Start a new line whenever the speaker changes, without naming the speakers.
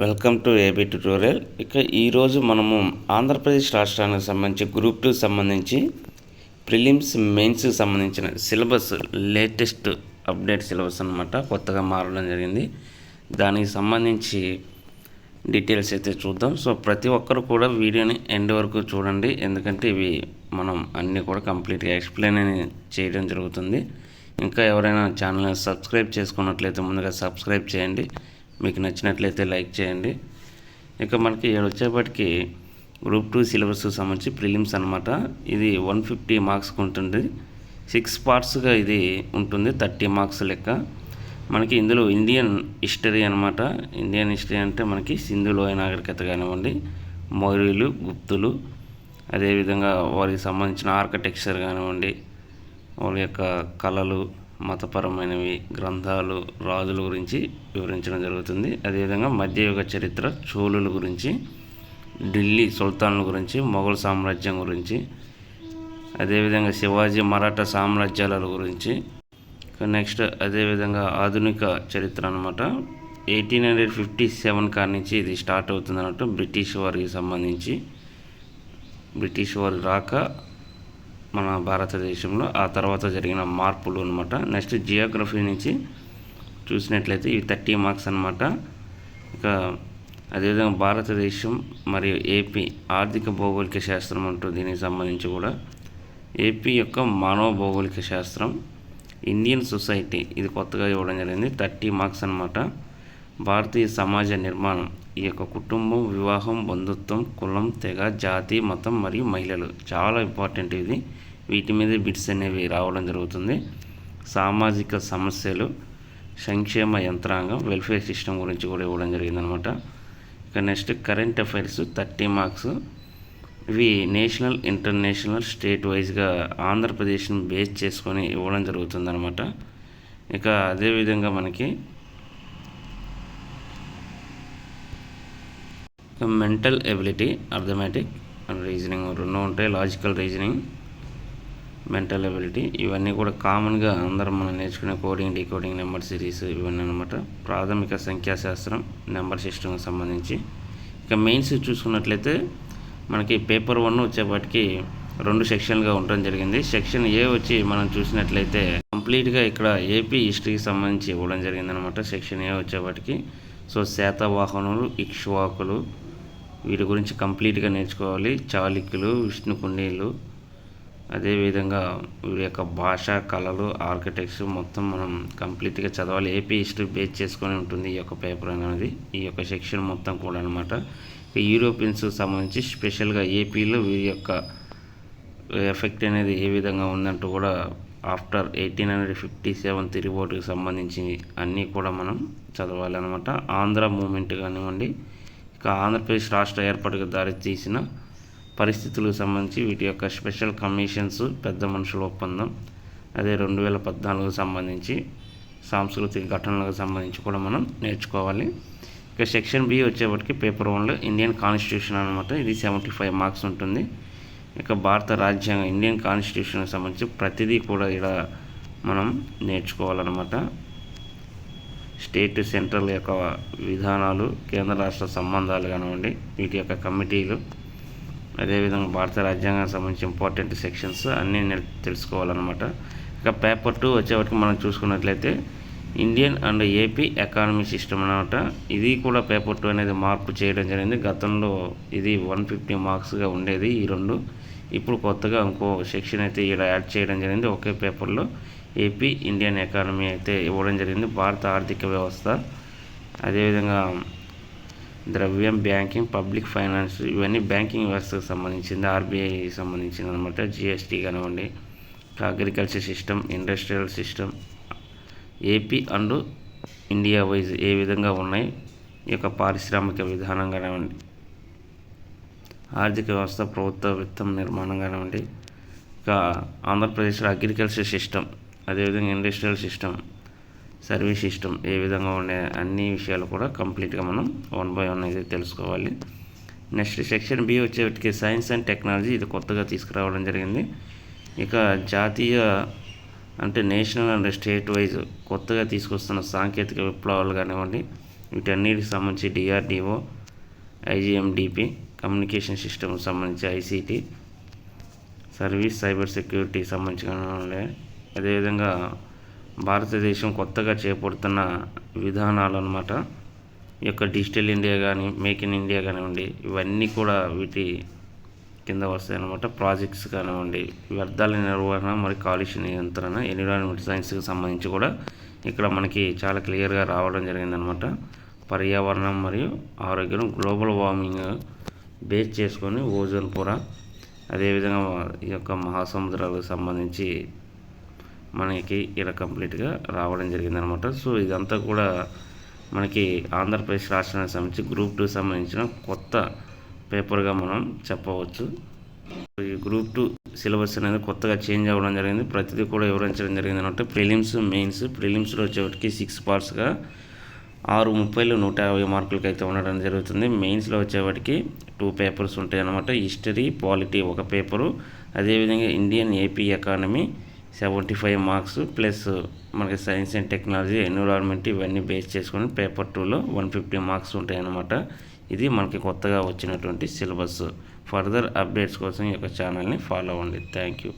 Welcome to AB tutorial. ఈరోజు మనము ఆంధ్రప్రదేశ్ రాష్ట్రానికి సంబంధించి గ్రూప్ 2 సంబంధించి ప్రిలిమ్స్ మెయిన్స్కి సంబంధించిన సిలబస్ లేటెస్ట్ అప్డేట్ సిలబస్ అనమాట, కొత్తగా మారడం జరిగింది. దానికి సంబంధించి డీటెయిల్స్ అయితే చూద్దాం. సో ప్రతి ఒక్కరు కూడా వీడియోని ఎండ్ వరకు చూడండి, ఎందుకంటే ఇవి మనం అన్నీ కూడా కంప్లీట్గా ఎక్స్ప్లెయిన్ చేయడం జరుగుతుంది. ఇంకా ఎవరైనా ఛానల్ని సబ్స్క్రైబ్ చేసుకున్నట్లయితే ముందుగా సబ్స్క్రైబ్ చేయండి, మీకు నచ్చినట్లయితే లైక్ చేయండి. మనకి వచ్చేప్పటికి గ్రూప్ 2 సిలబస్ సంబంధించి ప్రిలిమ్స్ అనమాట. ఇది 150 మార్క్స్కి ఉంటుంది. 6 పార్ట్స్గా ఇది ఉంటుంది, 30 మార్క్స్ లెక్క. మనకి ఇందులో ఇండియన్ హిస్టరీ అనమాట. ఇండియన్ హిస్టరీ అంటే మనకి సింధు లోయ నాగరికత కానివ్వండి, మౌర్యులు, గుప్తులు, అదేవిధంగా వారికి సంబంధించిన ఆర్కిటెక్చర్ కానివ్వండి, వాళ్ళ యొక్క కళలు, మతపరమైనవి, గ్రంథాలు, రాజుల గురించి వివరించడం జరుగుతుంది. అదేవిధంగా మధ్యయుగ చరిత్ర, చోళుల గురించి, ఢిల్లీ సుల్తాన్ల గురించి, మొఘల్ సామ్రాజ్యం గురించి, అదేవిధంగా శివాజీ మరాఠా సామ్రాజ్యాల గురించి. నెక్స్ట్ అదేవిధంగా ఆధునిక చరిత్ర అనమాట. 1857 కాడి నుంచి ఇది స్టార్ట్ అవుతుంది అన్నట్టు. బ్రిటిష్ వారికి సంబంధించి బ్రిటిష్ వారి రాక మన భారతదేశంలో, ఆ తర్వాత జరిగిన మార్పులు అనమాట. నెక్స్ట్ జియోగ్రఫీ నుంచి చూసినట్లయితే ఇవి 30 మార్క్స్ అనమాట. అదేవిధంగా భారతదేశం మరియు ఏపీ ఆర్థిక భౌగోళిక శాస్త్రం అంటూ దీనికి సంబంధించి కూడా, ఏపీ యొక్క మానవ భౌగోళిక శాస్త్రం, ఇండియన్ సొసైటీ ఇది కొత్తగా ఇవ్వడం జరిగింది, 30 మార్క్స్ అనమాట. భారతీయ సమాజ నిర్మాణం, ఈ యొక్క కుటుంబం, వివాహం, బంధుత్వం, కులం, తెగ, జాతి, మతం మరియు మహిళలు చాలా ఇంపార్టెంట్ ఇది. వీటి మీద బిట్స్ అనేవి రావడం జరుగుతుంది. సామాజిక సమస్యలు, సంక్షేమ యంత్రాంగం, వెల్ఫేర్ సిస్టమ్ గురించి కూడా ఇవ్వడం జరిగిందనమాట. Next current affairs 30 marks. ఇవి నేషనల్, ఇంటర్నేషనల్, స్టేట్ వైజ్గా ఆంధ్రప్రదేశ్ని బేస్ చేసుకొని ఇవ్వడం జరుగుతుందనమాట. అదేవిధంగా మనకి mental ability, arithmetic and reasoning రెండు ఉంటాయి. లాజికల్ రీజనింగ్, మెంటల్ ఎబిలిటీ ఇవన్నీ కూడా కామన్గా అందరం మనం నేర్చుకునే కోడింగ్, డీకోడింగ్, నెంబర్ సిరీస్ ఇవన్నీ అనమాట. ప్రాథమిక సంఖ్యాశాస్త్రం, నెంబర్ సిస్టమ్కి సంబంధించి. మెయిన్స్ చూసుకున్నట్లయితే మనకి పేపర్ 1 వచ్చేపాటికి 2 సెక్షన్లుగా ఉండడం జరిగింది. సెక్షన్ ఏ వచ్చి మనం చూసినట్లయితే కంప్లీట్గా ఇక్కడ ఏపీ హిస్టరీకి సంబంధించి ఇవ్వడం జరిగింది అనమాట. సెక్షన్ ఏ వచ్చేపాటికి శాతవాహనులు, ఇక్ష్వాకులు వీటి గురించి కంప్లీట్గా నేర్చుకోవాలి. చాళుక్యులు, విష్ణుకుండీలు, అదేవిధంగా వీరి యొక్క భాష, కళలు, ఆర్కిటెక్చర్ మొత్తం మనం కంప్లీట్గా చదవాలి. ఏపీ హిస్టరీ బేస్ చేసుకొని ఉంటుంది ఈ యొక్క పేపర్ అనేది, ఈ యొక్క సెక్షన్ మొత్తం కూడా అనమాట. యూరోపియన్స్ సంబంధించి స్పెషల్గా ఏపీలో వీరి యొక్క ఎఫెక్ట్ అనేది ఏ విధంగా ఉందంటూ కూడా ఆఫ్టర్ 1857 తిరుగుబాటుకు సంబంధించి అన్నీ కూడా మనం చదవాలన్నమాట. ఆంధ్ర మూమెంట్ కానివ్వండి, ఆంధ్రప్రదేశ్ రాష్ట్ర ఏర్పాటుకు దారి తీసిన పరిస్థితులకు సంబంధించి వీటి యొక్క స్పెషల్ కమిషన్స్, పెద్ద మనుషుల ఒప్పందం, అదే 2014 సంబంధించి సాంస్కృతిక ఘటనలకు సంబంధించి కూడా మనం నేర్చుకోవాలి. సెక్షన్ బి వచ్చేప్పటికి పేపర్ 1లో ఇండియన్ కాన్స్టిట్యూషన్ అనమాట. ఇది 75 మార్క్స్ ఉంటుంది. భారత రాజ్యాంగం, ఇండియన్ కాన్స్టిట్యూషన్కి సంబంధించి ప్రతిదీ కూడా ఇక్కడ మనం నేర్చుకోవాలన్నమాట. స్టేట్, సెంట్రల్ యొక్క విధానాలు, కేంద్ర రాష్ట్ర సంబంధాలు కానివ్వండి, వీటి యొక్క కమిటీలు, అదేవిధంగా భారత రాజ్యాంగానికి సంబంధించి ఇంపార్టెంట్ సెక్షన్స్ అన్నీ తెలుసుకోవాలన్నమాట. పేపర్ 2 వచ్చేవరకు మనం చూసుకున్నట్లయితే Indian and AP economy system అనమాట. ఇది కూడా పేపర్ 2 అనేది మార్పు చేయడం జరిగింది. గతంలో ఇది 150 మార్క్స్గా ఉండేది ఈ రెండు. ఇప్పుడు కొత్తగా ఇంకో సెక్షన్ అయితే ఇక్కడ యాడ్ చేయడం జరిగింది. ఒకే పేపర్లో ఏపీ, ఇండియన్ ఎకానమీ అయితే ఇవ్వడం జరిగింది. భారత ఆర్థిక వ్యవస్థ, అదేవిధంగా ద్రవ్యం, బ్యాంకింగ్, పబ్లిక్ ఫైనాన్స్ ఇవన్నీ బ్యాంకింగ్ వ్యవస్థకు సంబంధించింది. ఆర్బీఐ సంబంధించింది అనమాట. జిఎస్టీ కానివ్వండి, agriculture system, industrial system, AP and India wise ఏ విధంగా ఉన్నాయి, ఈ యొక్క పారిశ్రామిక విధానం కానివ్వండి, ఆర్థిక వ్యవస్థ, ప్రభుత్వ విత్తం నిర్మాణం కానివ్వండి, ఆంధ్రప్రదేశ్లో అగ్రికల్చర్ సిస్టమ్, అదేవిధంగా ఇండస్ట్రియల్ సిస్టమ్, సర్వీస్ సిస్టమ్ ఏ విధంగా ఉండే అన్ని విషయాలు కూడా కంప్లీట్గా మనం 1 by 1 అయితే తెలుసుకోవాలి. నెక్స్ట్ సెక్షన్ బి వచ్చేటికి సైన్స్ అండ్ టెక్నాలజీ, ఇది కొత్తగా తీసుకురావడం జరిగింది. జాతీయ అంటే నేషనల్ అండ్ స్టేట్ వైజ్ కొత్తగా తీసుకొస్తున్న సాంకేతిక విప్లవాలు కానివ్వండి, వీటన్నిటికి సంబంధించి డిఆర్డిఓ, ఐజిఎండిపి, కమ్యూనికేషన్ సిస్టమ్ సంబంధించి ఐసిటి, సర్వీస్ సైబర్ సెక్యూరిటీ సంబంధించిన అదేవిధంగా భారతదేశం కొత్తగా చేపడుతున్న విధానాలు అన్నమాట. ఈ యొక్క డిజిటల్ ఇండియా కానీ, మేక్ ఇన్ ఇండియా కానివ్వండి, ఇవన్నీ కూడా వీటి కింద వస్తాయి అన్నమాట. ప్రాజెక్ట్స్ కానివ్వండి, వ్యర్థాల నిర్వహణ మరియు కాలుష్య నియంత్రణ, ఎన్విరాన్మెంట్ సైన్స్కి సంబంధించి కూడా ఇక్కడ మనకి చాలా క్లియర్గా రావడం జరిగిందనమాట. పర్యావరణం మరియు ఆరోగ్యం, గ్లోబల్ వార్మింగ్ బేస్ చేసుకొని ఓజోన్ పొర, అదేవిధంగా ఈ యొక్క మహాసముద్రాలకు సంబంధించి మనకి ఇలా కంప్లీట్గా రావడం జరిగిందనమాట. సో ఇదంతా కూడా మనకి ఆంధ్రప్రదేశ్ రాష్ట్రానికి సంబంధించి గ్రూప్ 2 సంబంధించిన కొత్త పేపర్గా మనం చెప్పవచ్చు. ఈ గ్రూప్ 2 సిలబస్ అనేది కొత్తగా చేంజ్ అవ్వడం జరిగింది. ప్రతిదీ కూడా వివరించడం జరిగింది అనమాట. Prelims, mains. ప్రిలిమ్స్లో వచ్చేవాటికి 6 పార్ట్స్గా 6:30 150 మార్కులకి అయితే ఉండడం జరుగుతుంది. మెయిన్స్లో వచ్చేవాటికి 2 పేపర్స్ ఉంటాయి అన్నమాట. హిస్టరీ, పాలిటీ ఒక పేపరు, అదేవిధంగా Indian AP economy 75 marks plus మనకి సైన్స్ అండ్ టెక్నాలజీ, ఎన్విరాన్మెంట్ ఇవన్నీ బేస్ చేసుకొని పేపర్ 2లో 150 మార్క్స్ ఉంటాయి అన్నమాట. ఇది మనకి కొత్తగా వచ్చినటువంటి సిలబస్. ఫర్దర్ అప్డేట్స్ కోసం ఈ యొక్క ఛానల్ని ఫాలో అవ్వండి. Thank you.